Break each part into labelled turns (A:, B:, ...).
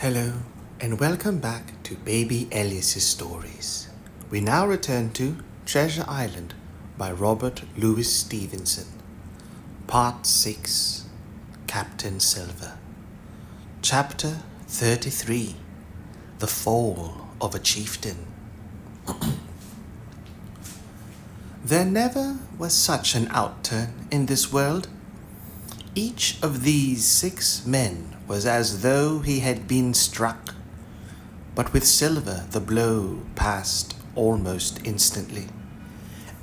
A: Hello, and welcome back to Baby Elias's Stories. We now return to Treasure Island by Robert Louis Stevenson. Part 6, Captain Silver. Chapter 33, The Fall of a Chieftain. There never was such an outturn in this world. Each of these 6 men was as though he had been struck, but with Silver the blow passed almost instantly.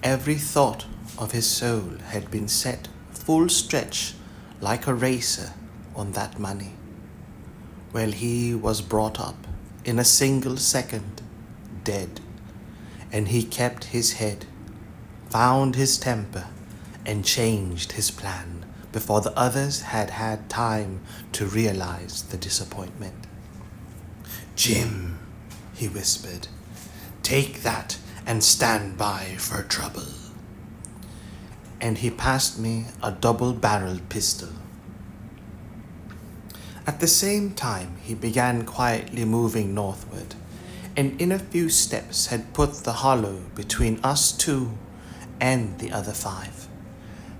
A: Every thought of his soul had been set full stretch like a racer on that money. Well, he was brought up in a single second, dead, and he kept his head, found his temper, and changed his plan before the others had had time to realize the disappointment. "Jim," he whispered, "take that and stand by for trouble." And he passed me a double-barreled pistol. At the same time, he began quietly moving northward, and in a few steps had put the hollow between us 2 and the other 5.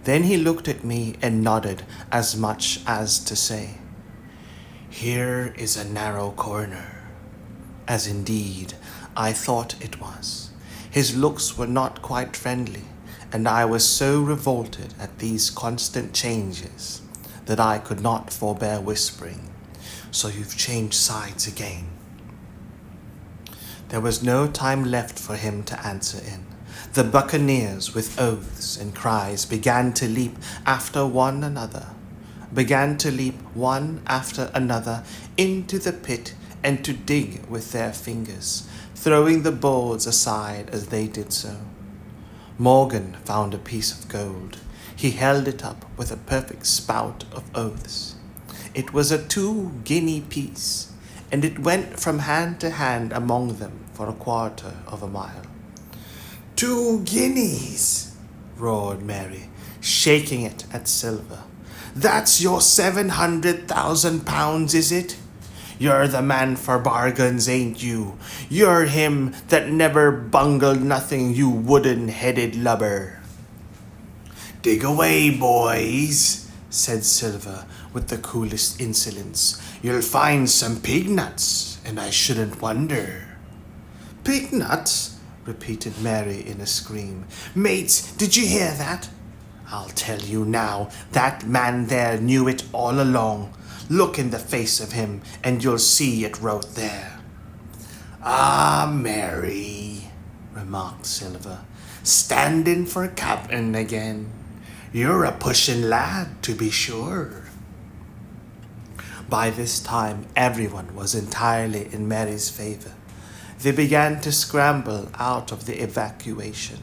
A: Then he looked at me and nodded as much as to say, "Here is a narrow corner," as indeed I thought it was. His looks were not quite friendly, and I was so revolted at these constant changes that I could not forbear whispering, "So you've changed sides again." There was no time left for him to answer in. The buccaneers, with oaths and cries, began to leap one after another into the pit and to dig with their fingers, throwing the boards aside as they did so. Morgan found a piece of gold. He held it up with a perfect spout of oaths. It was a 2-guinea piece, and it went from hand to hand among them for a quarter of a mile. 2 guineas, roared Mary, shaking it at Silver. "That's your 700,000 pounds, is it? You're the man for bargains, ain't you? You're him that never bungled nothing, you wooden-headed lubber." "Dig away, boys," said Silver with the coolest insolence. "You'll find some pig nuts, and I shouldn't wonder." "Pig nuts?" repeated Mary in a scream. "Mates, did you hear that? I'll tell you now, that man there knew it all along. Look in the face of him, and you'll see it wrote there." "Ah, Mary," remarked Silver, "standing for captain again. You're a pushing lad, to be sure." By this time, everyone was entirely in Mary's favor. They began to scramble out of the evacuation.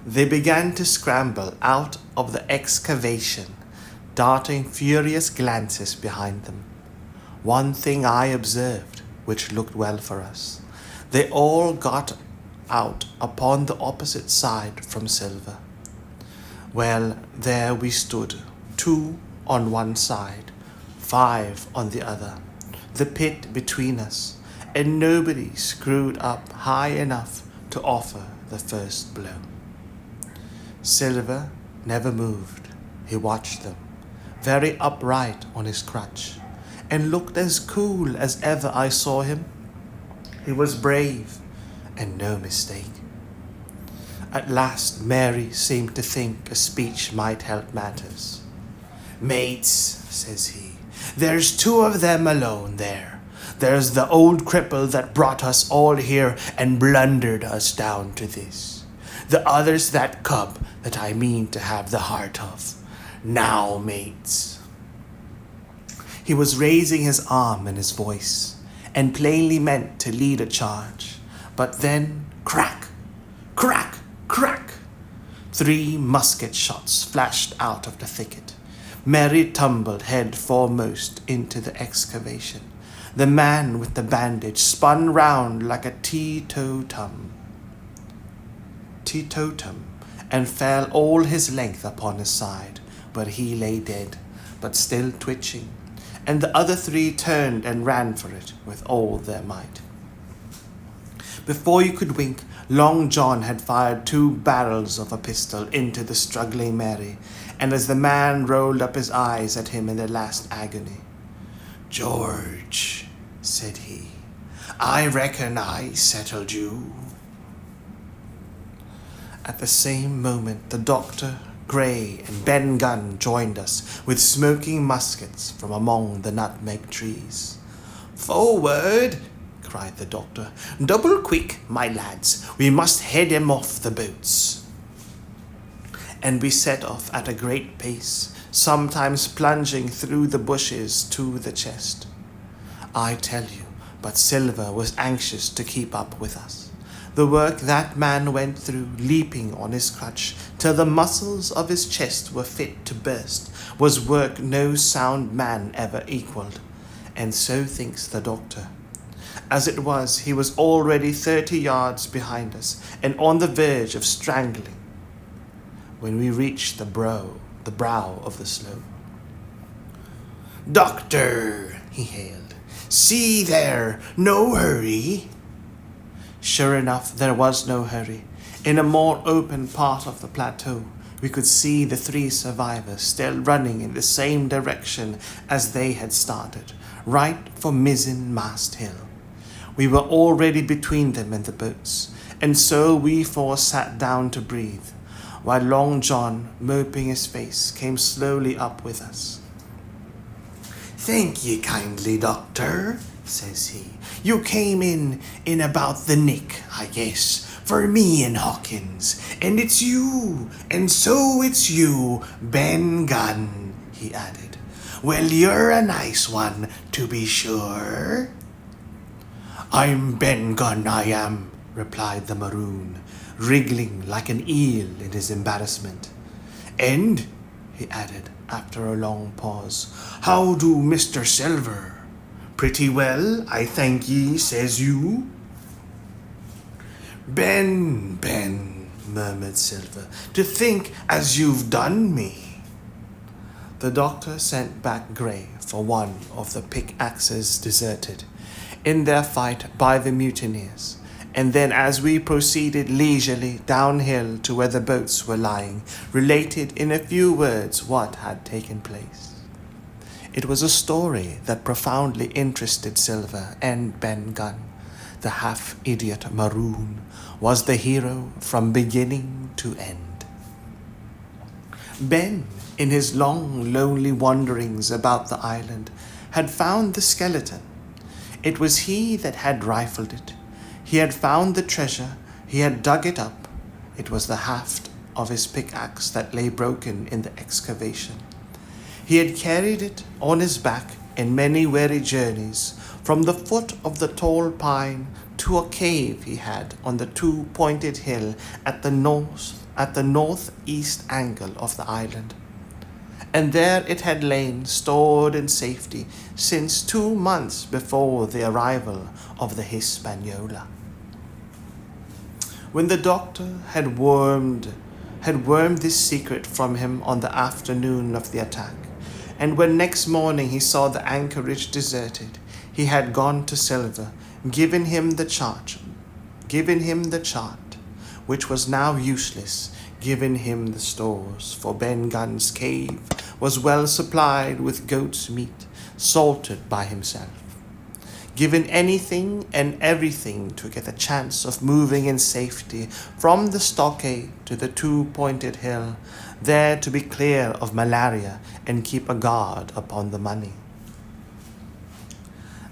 A: They began to scramble out of the excavation, darting furious glances behind them. One thing I observed, which looked well for us. They all got out upon the opposite side from Silver. Well, there we stood, 2 on one side, 5 on the other, the pit between us, and nobody screwed up high enough to offer the first blow. Silver never moved. He watched them, very upright on his crutch, and looked as cool as ever I saw him. He was brave, and no mistake. At last Mary seemed to think a speech might help matters. "Mates," says he, "there's 2 of them alone there. There's the old cripple that brought us all here and blundered us down to this. The other's that cub that I mean to have the heart of. Now, mates." He was raising his arm and his voice, and plainly meant to lead a charge. But then, crack, crack, crack, 3 musket shots flashed out of the thicket. Mary tumbled head foremost into the excavation. The man with the bandage spun round like a teetotum, and fell all his length upon his side, but he lay dead, but still twitching, and the other 3 turned and ran for it with all their might. Before you could wink, Long John had fired 2 barrels of a pistol into the struggling Mary, and as the man rolled up his eyes at him in their last agony, "George," said he, "I reckon I settled you." At the same moment, the doctor, Gray, and Ben Gunn joined us with smoking muskets from among the nutmeg trees. "Forward!" cried the doctor. "Double quick, my lads. We must head him off the boats." And we set off at a great pace, sometimes plunging through the bushes to the chest. I tell you, but Silver was anxious to keep up with us. The work that man went through, leaping on his crutch till the muscles of his chest were fit to burst, was work no sound man ever equalled, and so thinks the doctor. As it was, he was already 30 yards behind us, and on the verge of strangling, when we reached the brow of the slope. "Doctor," he hailed, "see there, no hurry." Sure enough, there was no hurry. In a more open part of the plateau, we could see the 3 survivors still running in the same direction as they had started, right for Mizzen Mast Hill. We were already between them and the boats, and so we 4 sat down to breathe, while Long John, mopping his face, came slowly up with us. "Thank ye kindly, doctor," says he. "You came in about the nick, I guess, for me and Hawkins, and it's you, and so it's you, Ben Gunn," he added. "Well, you're a nice one, to be sure." "I'm Ben Gunn, I am," replied the maroon, wriggling like an eel in his embarrassment. "And," he added after a long pause, "how do Mr. Silver?" "Pretty well, I thank ye, says you." Ben, murmured Silver, "to think as you've done me." The doctor sent back Gray for one of the pickaxes deserted in their fight by the mutineers, and then as we proceeded leisurely downhill to where the boats were lying, related in a few words what had taken place. It was a story that profoundly interested Silver, and Ben Gunn, the half-idiot maroon, was the hero from beginning to end. Ben, in his long, lonely wanderings about the island, had found the skeleton. It was he that had rifled it. He had found the treasure. He had dug it up. It was the haft of his pickaxe that lay broken in the excavation. He had carried it on his back in many weary journeys from the foot of the tall pine to a cave he had on the 2-pointed hill at the northeast angle of the island. And there it had lain stored in safety since 2 months before the arrival of the Hispaniola. When the doctor had wormed this secret from him on the afternoon of the attack, and when next morning he saw the anchorage deserted, he had gone to Silver, given him the chart, which was now useless, given him the stores, for Ben Gunn's cave was well supplied with goat's meat, salted by himself. Given anything and everything to get a chance of moving in safety from the stockade to the 2-pointed hill, there to be clear of malaria and keep a guard upon the money.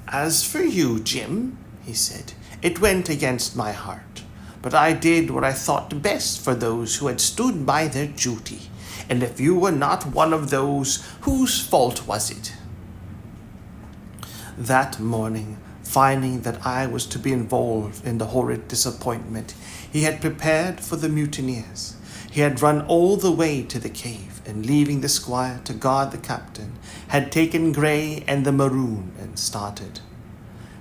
A: "As for you, Jim," he said, "it went against my heart, but I did what I thought best for those who had stood by their duty, and if you were not one of those, whose fault was it?" That morning, finding that I was to be involved in the horrid disappointment, he had prepared for the mutineers. He had run all the way to the cave, and leaving the squire to guard the captain, had taken Gray and the maroon and started,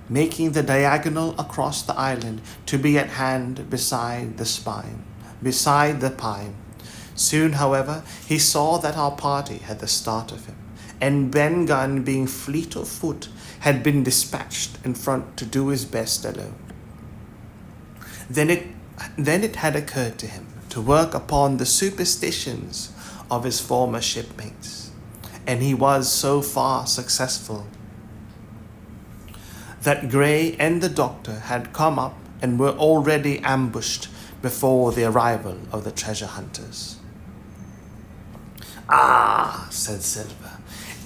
A: making the diagonal across the island to be at hand beside the pine. Soon, however, he saw that our party had the start of him, and Ben Gunn, being fleet of foot, had been dispatched in front to do his best alone. Then it had occurred to him to work upon the superstitions of his former shipmates, and he was so far successful that Gray and the doctor had come up and were already ambushed before the arrival of the treasure hunters. "Ah," said Silver,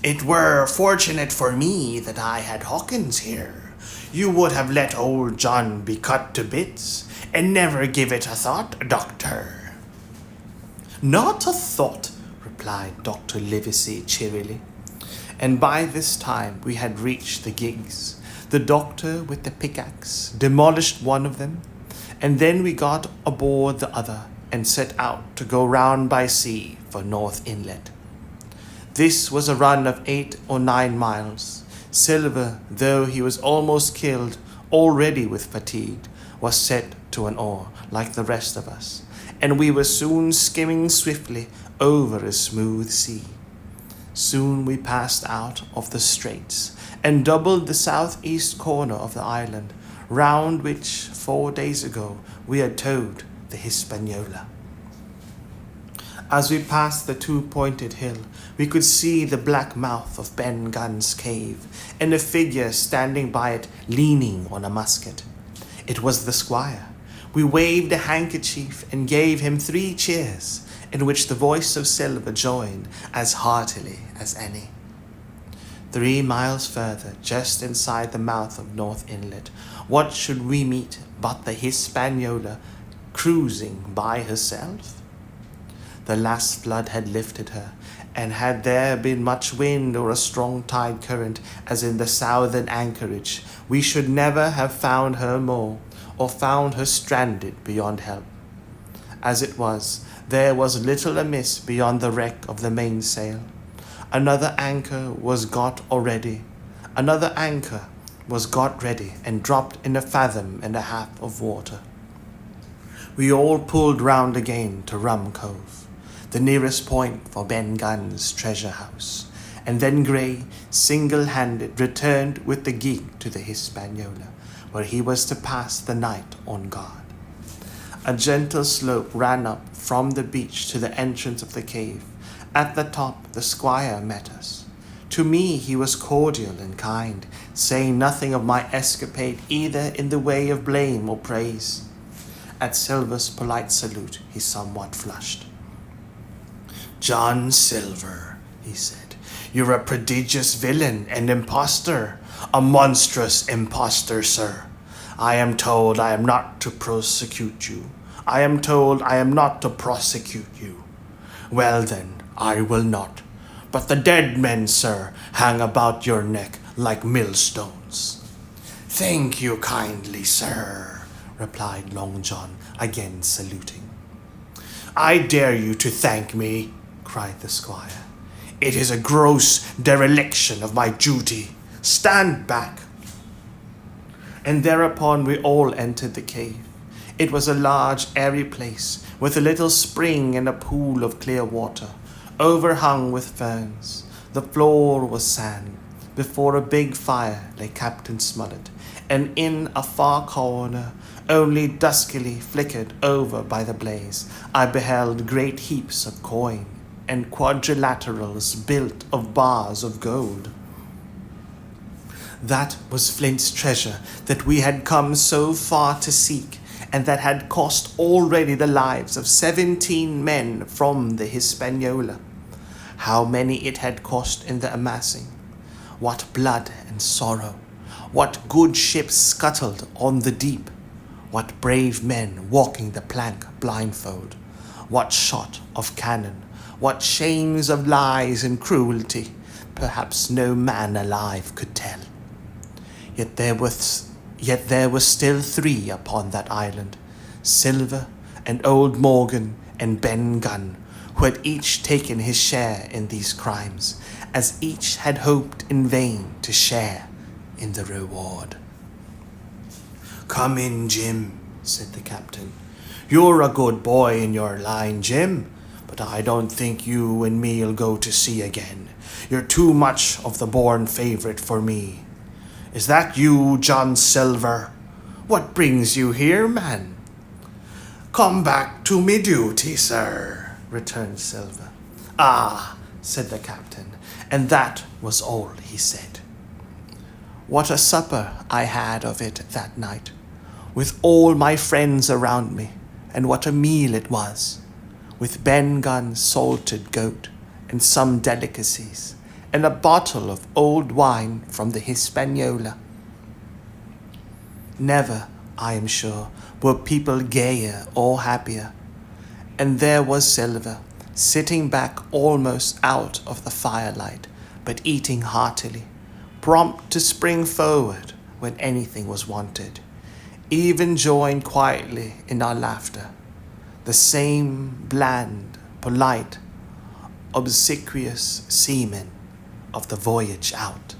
A: "it were fortunate for me that I had Hawkins here. You would have let old John be cut to bits, and never give it a thought, Doctor." "Not a thought," replied Dr. Livesey cheerily. And by this time we had reached the gigs. The doctor, with the pickaxe, demolished one of them, and then we got aboard the other and set out to go round by sea for North Inlet. This was a run of 8 or 9 miles. Silver, though he was almost killed, already with fatigue, was set to an oar like the rest of us, and we were soon skimming swiftly over a smooth sea. Soon we passed out of the straits and doubled the southeast corner of the island, round which 4 days ago we had towed the Hispaniola. As we passed the two-pointed hill, we could see the black mouth of Ben Gunn's cave, and a figure standing by it leaning on a musket. It was the Squire. We waved a handkerchief and gave him 3 cheers, in which the voice of Silver joined as heartily as any. 3 miles further, just inside the mouth of North Inlet, what should we meet but the Hispaniola cruising by herself? The last flood had lifted her, and had there been much wind or a strong tide current, as in the southern anchorage, we should never have found her more, or found her stranded beyond help. As it was, there was little amiss beyond the wreck of the mainsail. Another anchor was got ready and dropped in 1.5 fathoms of water. We all pulled round again to Rum Cove, the nearest point for Ben Gunn's treasure house, and then Gray, single-handed, returned with the gig to the Hispaniola, where he was to pass the night on guard. A gentle slope ran up from the beach to the entrance of the cave. At the top, the Squire met us. To me he was cordial and kind, saying nothing of my escapade either in the way of blame or praise. At Silver's polite salute he somewhat flushed. "John Silver," he said, "you're a prodigious villain and impostor, a monstrous impostor, sir. I am told I am not to prosecute you. Well then, I will not. But the dead men, sir, hang about your neck like millstones." "Thank you kindly, sir," replied Long John, again saluting. "I dare you to thank me," cried the Squire. "It is a gross dereliction of my duty. Stand back." And thereupon we all entered the cave. It was a large, airy place, with a little spring and a pool of clear water, overhung with ferns. The floor was sand. Before a big fire lay Captain Smollett, and in a far corner, only duskily flickered over by the blaze, I beheld great heaps of coin and quadrilaterals built of bars of gold. That was Flint's treasure that we had come so far to seek, and that had cost already the lives of 17 men from the Hispaniola. How many it had cost in the amassing! What blood and sorrow! What good ships scuttled on the deep! What brave men walking the plank blindfold! What shot of cannon! What chains of lies and cruelty! Perhaps no man alive could tell. Yet there were still 3 upon that island, Silver and old Morgan and Ben Gunn, who had each taken his share in these crimes, as each had hoped in vain to share in the reward. "Come in, Jim," said the captain. "You're a good boy in your line, Jim. but I don't think you and me'll go to sea again. You're too much of the born favourite for me. Is that you, John Silver? What brings you here, man?" "Come back to me duty, sir," returned Silver. "Ah," said the captain, and that was all he said. What a supper I had of it that night, with all my friends around me, and what a meal it was, with Ben Gunn's salted goat, and some delicacies, and a bottle of old wine from the Hispaniola. Never, I am sure, were people gayer or happier, and there was Silver, sitting back almost out of the firelight, but eating heartily, prompt to spring forward when anything was wanted, even join quietly in our laughter, the same bland, polite, obsequious seaman of the voyage out.